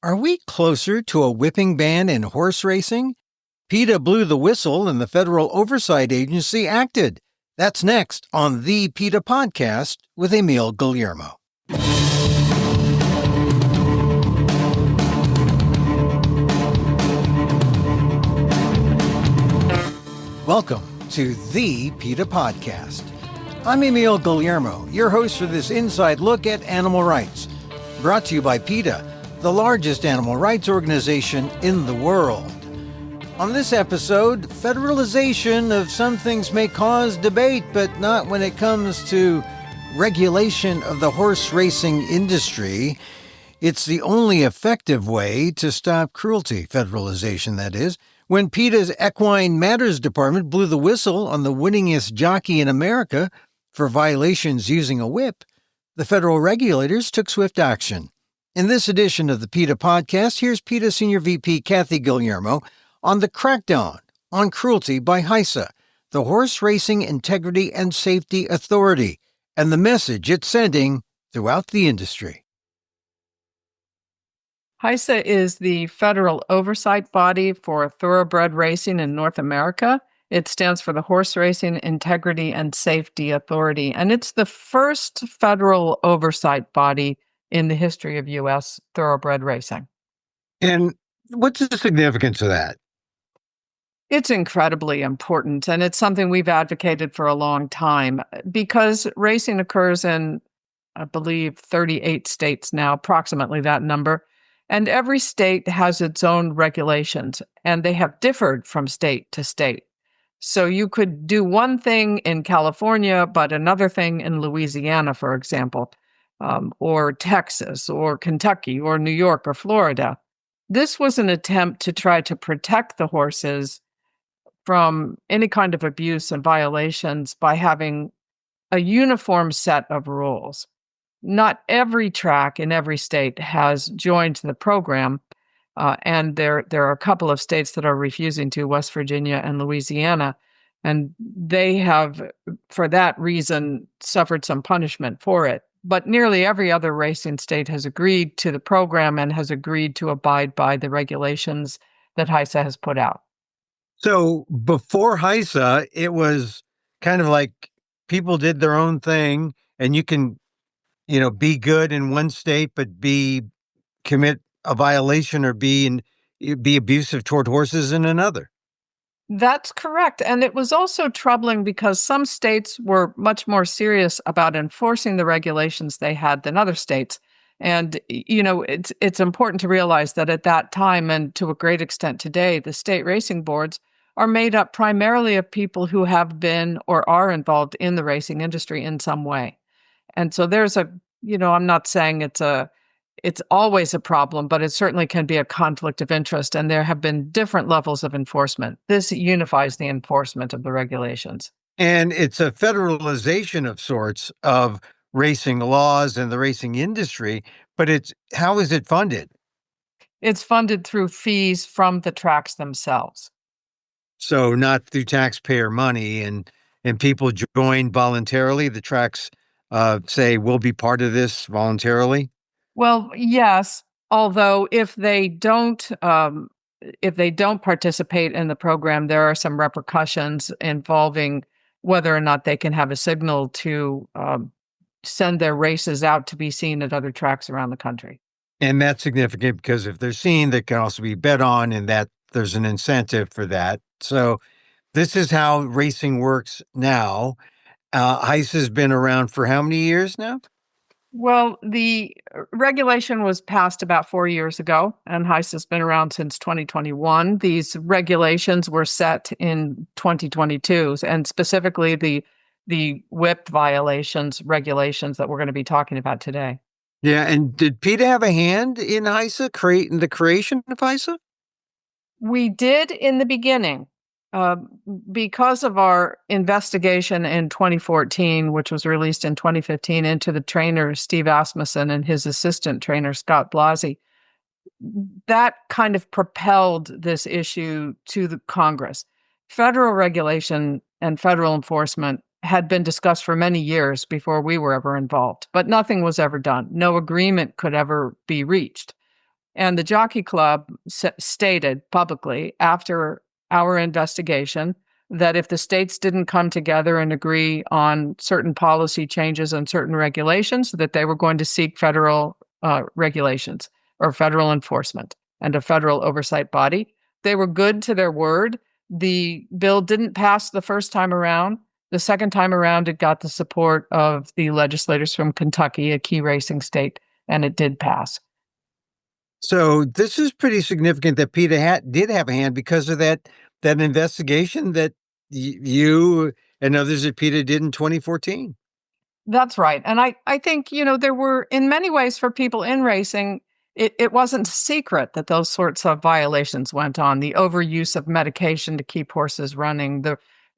Are we closer to a whipping ban in horse racing? PETA blew the whistle and the Federal Oversight Agency acted. That's next on the PETA Podcast with Emil, Guillermo. Welcome to the PETA Podcast. I'm Emil, Guillermo, your host for this inside look at animal rights. Brought to you by PETA, the largest animal rights organization in the world. On this episode, federalization of some things may cause debate, but not when it comes to regulation of the horse racing industry. It's the only effective way to stop cruelty, federalization that is. When PETA's Equine Matters Department blew the whistle on the winningest jockey in America for violations using a whip, the federal regulators took swift action. In this edition of the PETA Podcast, here's PETA Senior VP Kathy Guillermo on the crackdown on cruelty by HISA, the Horse Racing Integrity and Safety Authority, and the message it's sending throughout the industry. HISA is the federal oversight body for thoroughbred racing in North America. It stands for the Horse Racing Integrity and Safety Authority, and it's the first federal oversight body in the history of U.S. thoroughbred racing. And what's the significance of that? It's incredibly important, and it's something we've advocated for a long time because racing occurs in, I believe, 38 states now, approximately that number, and every state has its own regulations, and they have differed from state to state. So you could do one thing in California, but another thing in Louisiana, for example, or Texas, or Kentucky, or New York, or Florida. This was an attempt to try to protect the horses from any kind of abuse and violations by having a uniform set of rules. Not every track in every state has joined the program, and there are a couple of states that are refusing to, West Virginia and Louisiana, and they have, for that reason, suffered some punishment for it. But nearly every other racing state has agreed to the program and has agreed to abide by the regulations that HISA has put out. So before HISA, it was kind of like people did their own thing, and you can, be good in one state, but commit a violation or be abusive toward horses in another. That's correct. And it was also troubling because some states were much more serious about enforcing the regulations they had than other states. And, it's important to realize that at that time, and to a great extent today, the state racing boards are made up primarily of people who have been or are involved in the racing industry in some way. And so there's I'm not saying it's always a problem, but it certainly can be a conflict of interest, and there have been different levels of enforcement. This unifies the enforcement of the regulations. And it's a federalization of sorts of racing laws and the racing industry, but how is it funded? It's funded through fees from the tracks themselves. So not through taxpayer money, and people join voluntarily. The tracks say, we'll be part of this voluntarily. Well, yes, although if they don't participate in the program, there are some repercussions involving whether or not they can have a signal to send their races out to be seen at other tracks around the country. And that's significant because if they're seen, they can also be bet on, and that there's an incentive for that. So this is how racing works now. HISA has been around for how many years now? Well, the regulation was passed about 4 years ago, and HISA has been around since 2021. These regulations were set in 2022, and specifically the whip violations regulations that we're going to be talking about today. Yeah, and did PETA have a hand in HISA, in the creation of HISA? We did in the beginning. Because of our investigation in 2014, which was released in 2015, into the trainer Steve Asmussen and his assistant trainer Scott Blasey, that kind of propelled this issue to the Congress. Federal regulation and federal enforcement had been discussed for many years before we were ever involved, but nothing was ever done. No agreement could ever be reached. And the Jockey Club stated publicly after our investigation that if the states didn't come together and agree on certain policy changes and certain regulations, that they were going to seek federal regulations or federal enforcement and a federal oversight body. They were good to their word. The bill didn't pass the first time around. The second time around, it got the support of the legislators from Kentucky, a key racing state, and it did pass. So this is pretty significant that PETA did have a hand because of that investigation that you and others at PETA did in 2014. That's right. And I think, there were, in many ways, for people in racing, it wasn't a secret that those sorts of violations went on. The overuse of medication to keep horses running,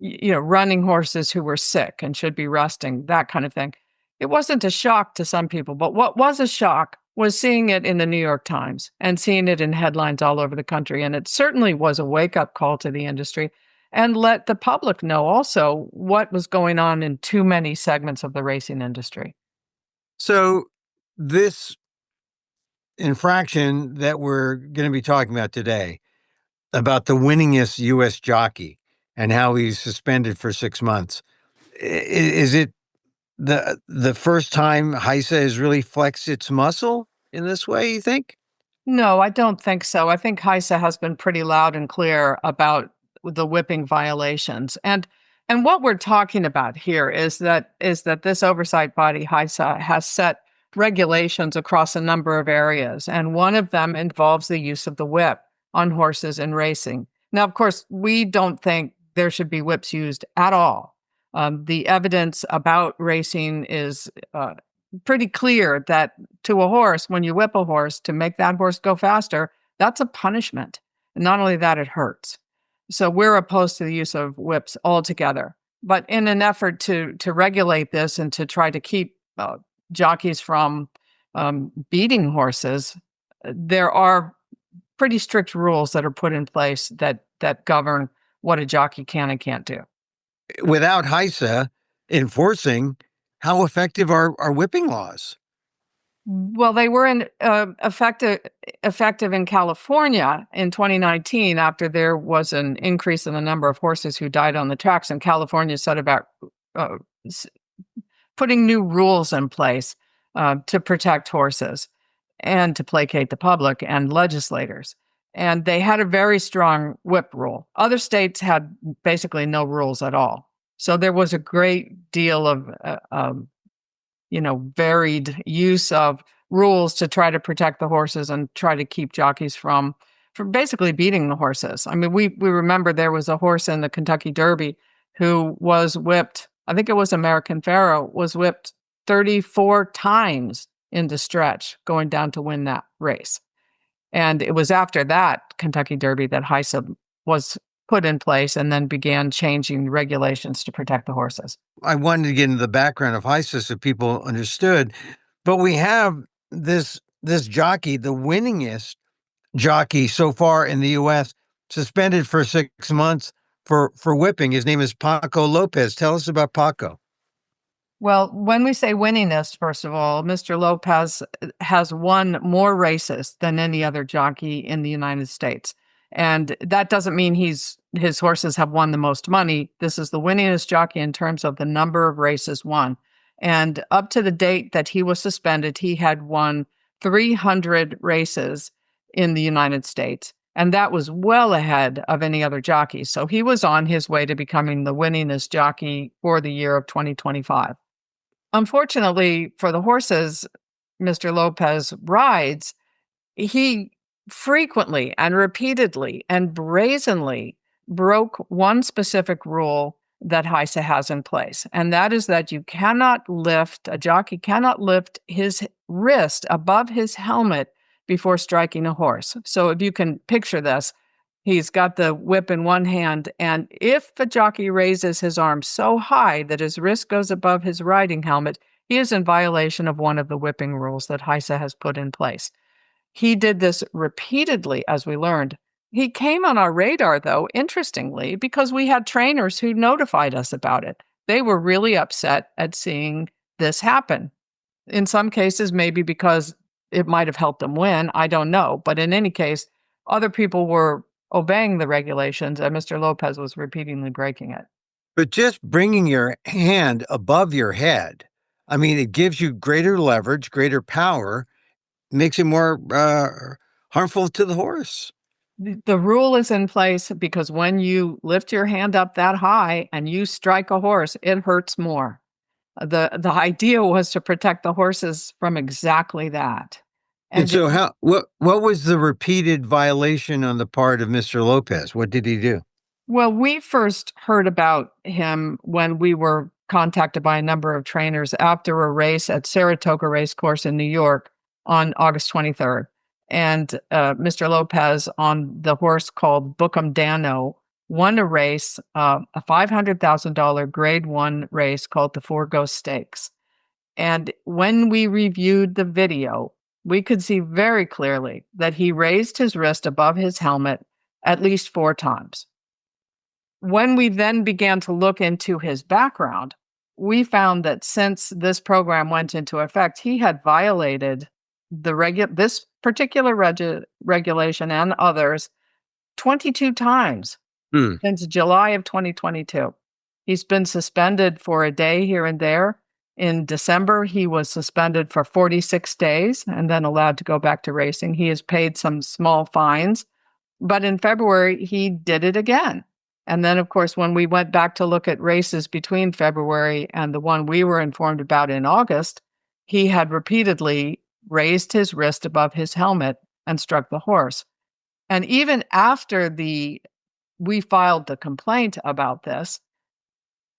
running horses who were sick and should be resting, that kind of thing. It wasn't a shock to some people, but what was a shock was seeing it in the New York Times and seeing it in headlines all over the country. And it certainly was a wake-up call to the industry and let the public know also what was going on in too many segments of the racing industry. So this infraction that we're going to be talking about today, about the winningest U.S. jockey and how he's suspended for 6 months, is it the first time HISA has really flexed its muscle in this way, you think? No, I don't think so. I think HISA has been pretty loud and clear about the whipping violations. And what we're talking about here is that this oversight body, HISA, has set regulations across a number of areas. And one of them involves the use of the whip on horses in racing. Now, of course, we don't think there should be whips used at all. The evidence about racing is pretty clear that to a horse, when you whip a horse to make that horse go faster, that's a punishment. And not only that, it hurts. So we're opposed to the use of whips altogether. But in an effort to regulate this and to try to keep jockeys from beating horses, there are pretty strict rules that are put in place that govern what a jockey can and can't do. Without HISA enforcing, how effective are whipping laws? Well, they were effective in California in 2019 after there was an increase in the number of horses who died on the tracks, and California set about putting new rules in place to protect horses and to placate the public and legislators. And they had a very strong whip rule. Other states had basically no rules at all. So there was a great deal of varied use of rules to try to protect the horses and try to keep jockeys from basically beating the horses. I mean, we remember there was a horse in the Kentucky Derby who was whipped. I think it was American Pharoah, was whipped 34 times in the stretch going down to win that race. And it was after that Kentucky Derby that HISA was put in place and then began changing regulations to protect the horses. I wanted to get into the background of HISA so people understood, but we have this jockey, the winningest jockey so far in the U.S., suspended for 6 months for whipping. His name is Paco Lopez. Tell us about Paco. Well, when we say winningest, first of all, Mr. Lopez has won more races than any other jockey in the United States. And that doesn't mean his horses have won the most money. This is the winningest jockey in terms of the number of races won. And up to the date that he was suspended, he had won 300 races in the United States. And that was well ahead of any other jockey. So he was on his way to becoming the winningest jockey for the year of 2025. Unfortunately for the horses Mr. Lopez rides, he frequently and repeatedly and brazenly broke one specific rule that HISA has in place. And that is that a jockey cannot lift his wrist above his helmet before striking a horse. So if you can picture this, he's got the whip in one hand, and if the jockey raises his arm so high that his wrist goes above his riding helmet, he is in violation of one of the whipping rules that HISA has put in place. He did this repeatedly, as we learned. He came on our radar, though, interestingly, because we had trainers who notified us about it. They were really upset at seeing this happen. In some cases, maybe because it might have helped him win. I don't know. But in any case, other people were obeying the regulations, and Mr. Lopez was repeatedly breaking it. But just bringing your hand above your head, I mean, it gives you greater leverage, greater power, makes it more harmful to the horse. The rule is in place because when you lift your hand up that high and you strike a horse, it hurts more. The idea was to protect the horses from exactly that. And so what was the repeated violation on the part of Mr. Lopez? What did he do? Well, we first heard about him when we were contacted by a number of trainers after a race at Saratoga Racecourse in New York on August 23rd. And Mr. Lopez on the horse called Bookham Dano won a race, a $500,000 grade 1 race called the Four Ghost Stakes. And when we reviewed the video, we could see very clearly that he raised his wrist above his helmet at least 4 times. When we then began to look into his background, we found that since this program went into effect, he had violated this particular regulation and others 22 times since July of 2022. He's been suspended for a day here and there. In December, he was suspended for 46 days and then allowed to go back to racing. He has paid some small fines, but in February, he did it again. And then, of course, when we went back to look at races between February and the one we were informed about in August, he had repeatedly raised his wrist above his helmet and struck the horse. And even after we filed the complaint about this,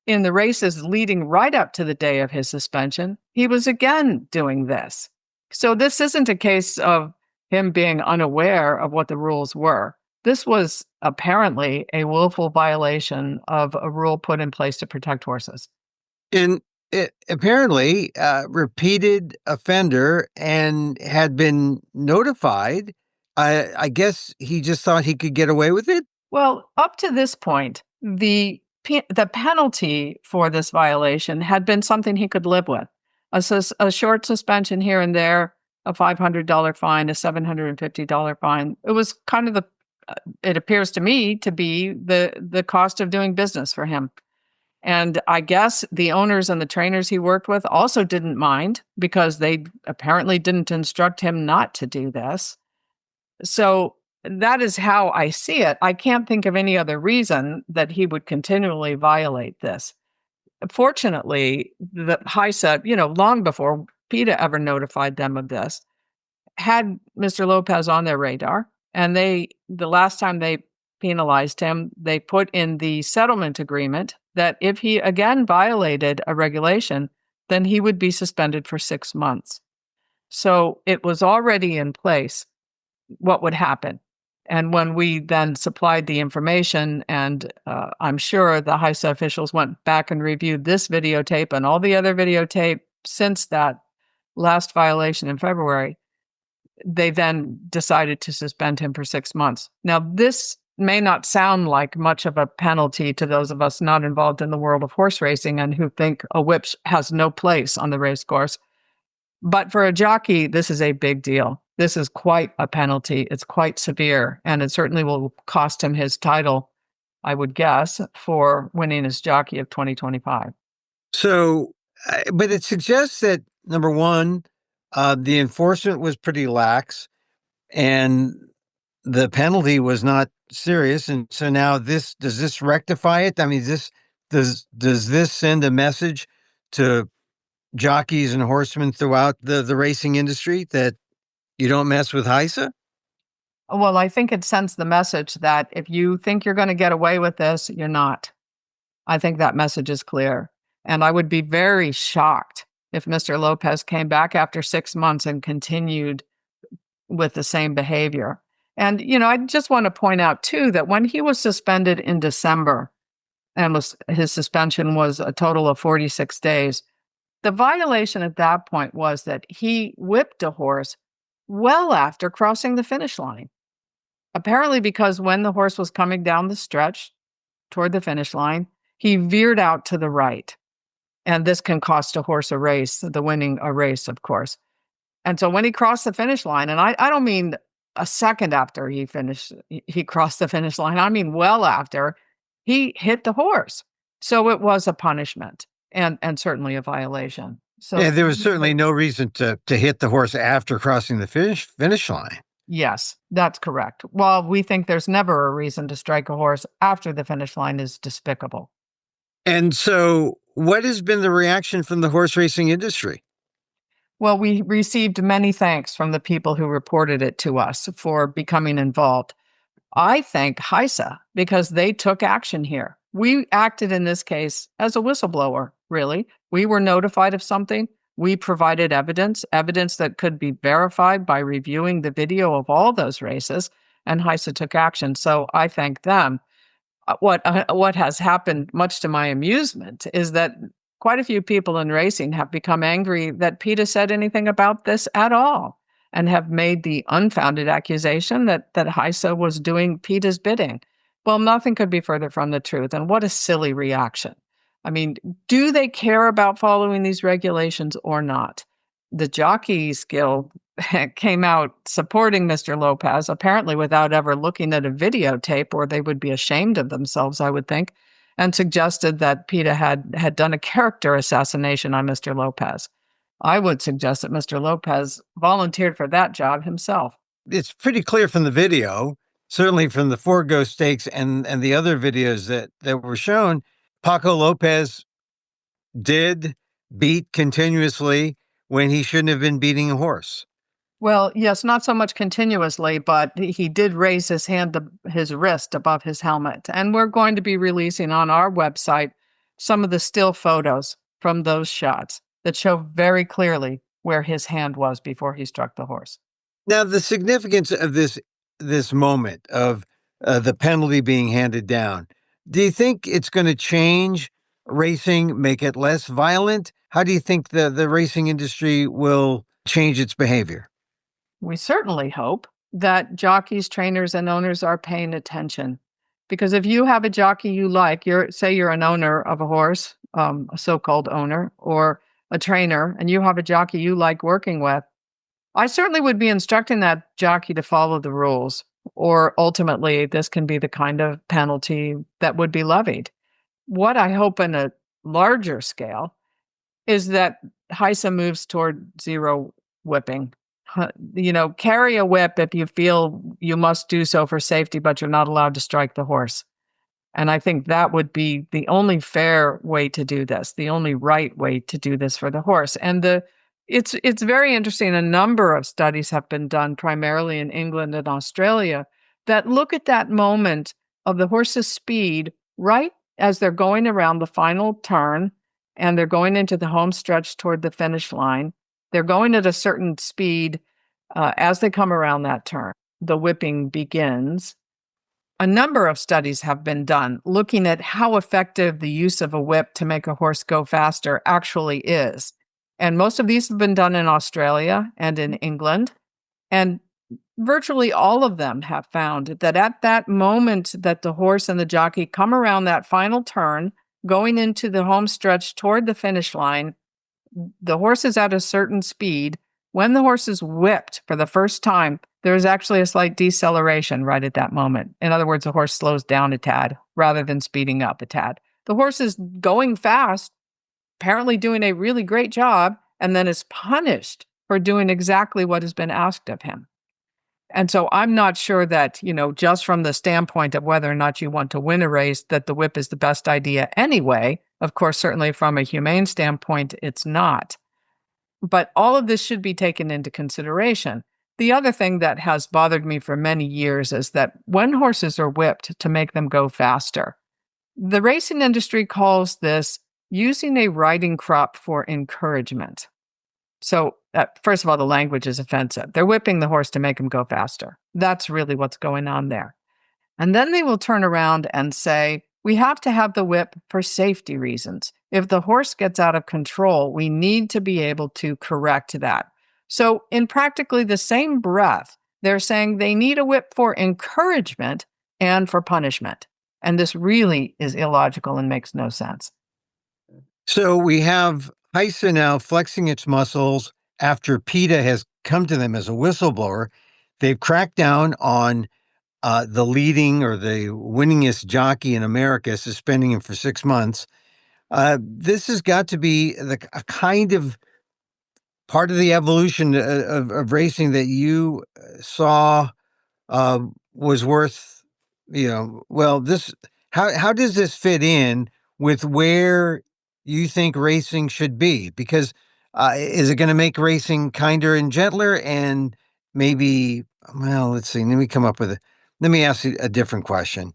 in the races leading right up to the day of his suspension, he was again doing this. So this isn't a case of him being unaware of what the rules were. This was apparently a willful violation of a rule put in place to protect horses. And apparently, repeated offender and had been notified. I guess he just thought he could get away with it? Well, up to this point, the penalty for this violation had been something he could live with. A short suspension here and there, a $500 fine, a $750 fine. It was kind of it appears to me to be the cost of doing business for him. And I guess the owners and the trainers he worked with also didn't mind because they apparently didn't instruct him not to do this. So that is how I see it. I can't think of any other reason that he would continually violate this. Fortunately, the HISA, long before PETA ever notified them of this, had Mr. Lopez on their radar. And the last time they penalized him, they put in the settlement agreement that if he again violated a regulation, then he would be suspended for 6 months. So it was already in place what would happen. And when we then supplied the information, and I'm sure the HISA officials went back and reviewed this videotape and all the other videotape since that last violation in February, they then decided to suspend him for 6 months. Now, this may not sound like much of a penalty to those of us not involved in the world of horse racing and who think a whip has no place on the race course. But for a jockey, this is a big deal. This is quite a penalty. It's quite severe, and it certainly will cost him his title, I would guess, for winningest jockey of 2025. So, but it suggests that, number one, the enforcement was pretty lax and the penalty was not serious. And so now does this rectify it? I mean, does this send a message to jockeys and horsemen throughout the racing industry that you don't mess with HISA? Well, I think it sends the message that if you think you're going to get away with this, you're not. I think that message is clear. And I would be very shocked if Mr. Lopez came back after 6 months and continued with the same behavior. And, I just want to point out, too, that when he was suspended in December, and his suspension was a total of 46 days, the violation at that point was that he whipped a horse well after crossing the finish line. Apparently because when the horse was coming down the stretch toward the finish line, he veered out to the right. And this can cost a horse a race, winning a race, of course. And so when he crossed the finish line, and I don't mean a second after he crossed the finish line, I mean well after, he hit the horse. So it was a punishment and certainly a violation. Yeah, So there was certainly no reason to hit the horse after crossing the finish line. yes, that's correct. While we think there's never a reason to strike a horse after the finish line is despicable. And so what has been the reaction from the horse racing industry? Well, we received many thanks from the people who reported it to us for becoming involved. I thank HISA because they took action here. We acted in this case as a whistleblower, really. We were notified of something. We provided evidence that could be verified by reviewing the video of all those races, and HISA took action. So I thank them. What has happened, much to my amusement, is that quite a few people in racing have become angry that PETA said anything about this at all, and have made the unfounded accusation that HISA was doing PETA's bidding. Well, nothing could be further from the truth. And what a silly reaction. I mean, do they care about following these regulations or not? The Jockeys Guild came out supporting Mr. Lopez, apparently without ever looking at a videotape, or they would be ashamed of themselves, I would think, and suggested that PETA had done a character assassination on Mr. Lopez. I would suggest that Mr. Lopez volunteered for that job himself. It's pretty clear from the video, certainly from the Forgo Stakes and the other videos that were shown, Paco Lopez did beat continuously when he shouldn't have been beating a horse. Well, yes, not so much continuously, but he did raise his wrist above his helmet. And we're going to be releasing on our website some of the still photos from those shots that show very clearly where his hand was before he struck the horse. Now, the significance of this moment of the penalty being handed down, do you think it's going to change racing, make it less violent? How do you think the racing industry will change its behavior? We certainly hope that jockeys, trainers, and owners are paying attention. Because if you have a jockey you like, say you're an owner of a horse, a so-called owner, or a trainer, and you have a jockey you like working with, I certainly would be instructing that jockey to follow the rules, or ultimately this can be the kind of penalty that would be levied. What I hope in a larger scale is that HISA moves toward zero whipping. Carry a whip if you feel you must do so for safety, but you're not allowed to strike the horse. And I think that would be the only fair way to do this, the only right way to do this for the horse. And it's very interesting. A number of studies have been done, primarily in England and Australia, that look at that moment of the horse's speed right as they're going around the final turn and they're going into the home stretch toward the finish line. They're going at a certain speed as they come around that turn. The whipping begins. A number of studies have been done looking at how effective the use of a whip to make a horse go faster actually is. And most of these have been done in Australia and in England. And virtually all of them have found that at that moment that the horse and the jockey come around that final turn, going into the home stretch toward the finish line, the horse is at a certain speed. When the horse is whipped for the first time, there's actually a slight deceleration right at that moment. In other words, the horse slows down a tad rather than speeding up a tad. The horse is going fast, apparently doing a really great job, and then is punished for doing exactly what has been asked of him. And so I'm not sure that, just from the standpoint of whether or not you want to win a race, that the whip is the best idea anyway. Of course, certainly from a humane standpoint, it's not. But all of this should be taken into consideration. The other thing that has bothered me for many years is that when horses are whipped to make them go faster, the racing industry calls this using a riding crop for encouragement. So, first of all, the language is offensive. They're whipping the horse to make him go faster. That's really what's going on there. And then they will turn around and say, we have to have the whip for safety reasons. If the horse gets out of control, we need to be able to correct that. So in practically the same breath, they're saying they need a whip for encouragement and for punishment. And this really is illogical and makes no sense. So we have HISA now flexing its muscles after PETA has come to them as a whistleblower. They've cracked down on the leading or the winningest jockey in America, suspending him for 6 months. This has got to be a kind of part of the evolution of racing that you saw was worth, how does this fit in with where you think racing should be? Because is it going to make racing kinder and gentler? And maybe, let's see, let me ask you a different question.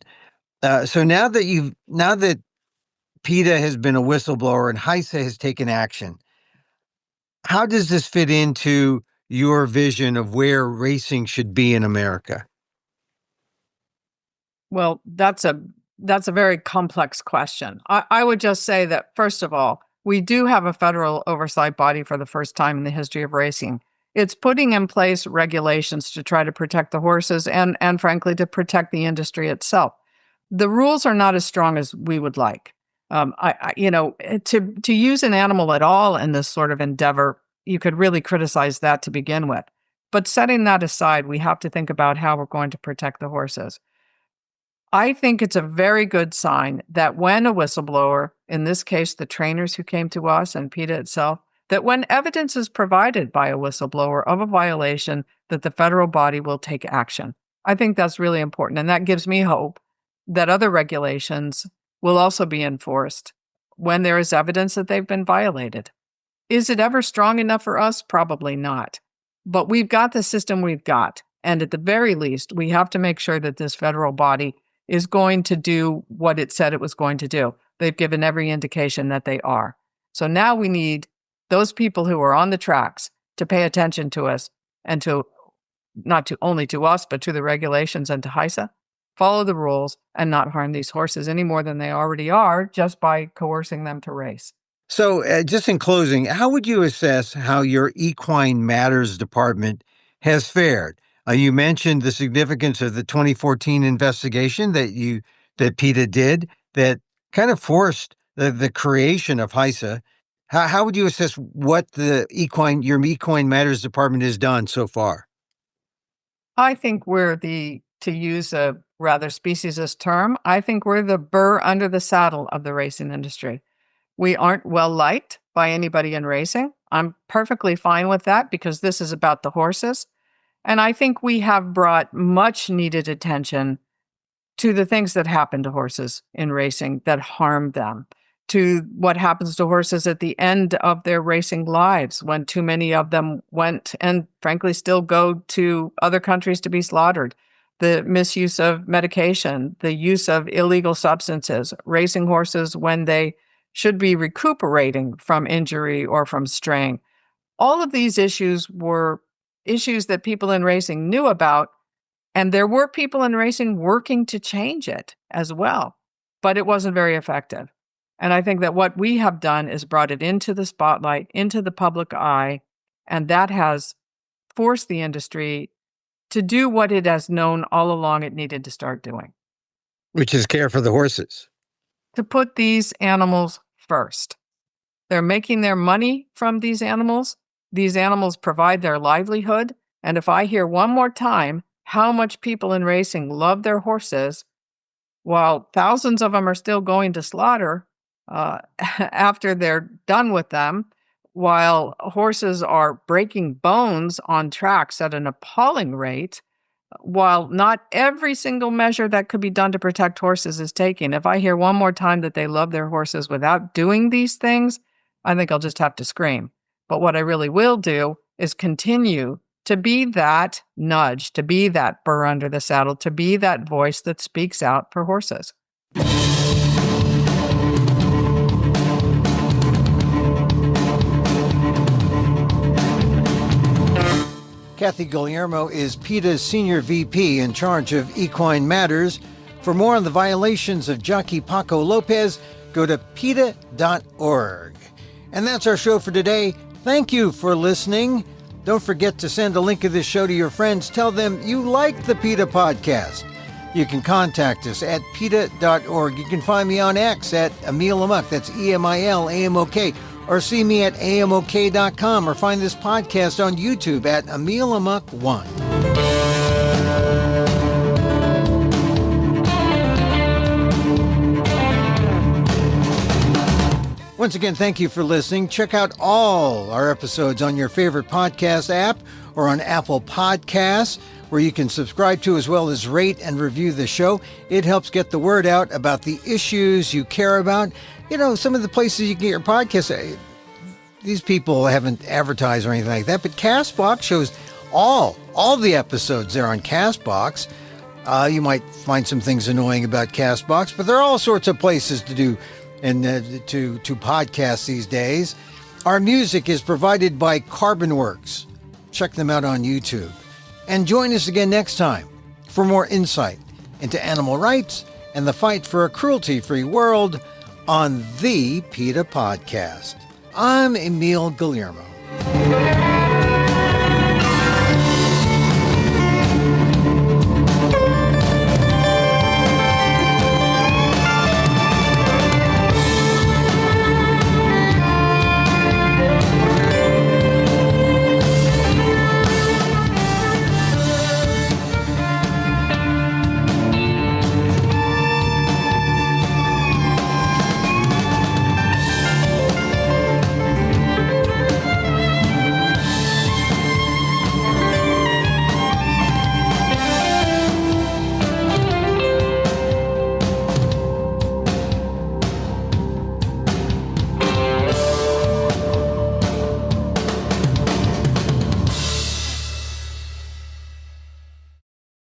So now that PETA has been a whistleblower and HISA has taken action, how does this fit into your vision of where racing should be in America? Well, that's a very complex question. I would just say that, first of all, we do have a federal oversight body for the first time in the history of racing. It's putting in place regulations to try to protect the horses and frankly, to protect the industry itself. The rules are not as strong as we would like. To use an animal at all in this sort of endeavor, you could really criticize that to begin with. But setting that aside, we have to think about how we're going to protect the horses. I think it's a very good sign that when a whistleblower, in this case, the trainers who came to us and PETA itself, that when evidence is provided by a whistleblower of a violation, that the federal body will take action. I think that's really important. And that gives me hope that other regulations will also be enforced when there is evidence that they've been violated. Is it ever strong enough for us? Probably not. But we've got the system we've got. And at the very least, we have to make sure that this federal body is going to do what it said it was going to do. They've given every indication that they are. So now we need those people who are on the tracks to pay attention to us and to not to only to us, but to the regulations and to HISA, follow the rules and not harm these horses any more than they already are just by coercing them to race. So just in closing, how would you assess how your Equine Matters department has fared? You mentioned the significance of the 2014 investigation that PETA did that kind of forced the creation of HISA. How would you assess what your Equine Matters department has done so far? I think to use a rather speciesist term, I think we're the burr under the saddle of the racing industry. We aren't well liked by anybody in racing. I'm perfectly fine with that because this is about the horses. And I think we have brought much needed attention to the things that happen to horses in racing that harm them, to what happens to horses at the end of their racing lives when too many of them went and frankly still go to other countries to be slaughtered, the misuse of medication, the use of illegal substances, racing horses when they should be recuperating from injury or from strain. All of these issues were issues that people in racing knew about, and there were people in racing working to change it as well, but it wasn't very effective. And I think that what we have done is brought it into the spotlight, into the public eye, and that has forced the industry to do what it has known all along it needed to start doing. Which is care for the horses. To put these animals first. They're making their money from these animals. These animals provide their livelihood. And if I hear one more time how much people in racing love their horses, while thousands of them are still going to slaughter after they're done with them, while horses are breaking bones on tracks at an appalling rate, while not every single measure that could be done to protect horses is taken, if I hear one more time that they love their horses without doing these things, I think I'll just have to scream. But what I really will do is continue to be that nudge, to be that burr under the saddle, to be that voice that speaks out for horses. Kathy Guillermo is PETA's Senior VP in charge of Equine Matters. For more on the violations of jockey Paco Lopez, go to PETA.org. And that's our show for today. Thank you for listening. Don't forget to send a link of this show to your friends. Tell them you like the PETA Podcast. You can contact us at PETA.org. You can find me on X at Emil Amok. That's EMILAMOK. or see me at amok.com, or find this podcast on YouTube at Emil Amok 1. Once again, thank you for listening. Check out all our episodes on your favorite podcast app or on Apple Podcasts, where you can subscribe to as well as rate and review the show. It helps get the word out about the issues you care about. You know, some of the places you can get your podcasts, these people haven't advertised or anything like that, but CastBox shows all the episodes there on CastBox. You might find some things annoying about CastBox, but there are all sorts of places to do and to podcast these days. Our music is provided by CarbonWorks. Check them out on YouTube. And join us again next time for more insight into animal rights and the fight for a cruelty-free world on the PETA Podcast. I'm Emil Guillermo.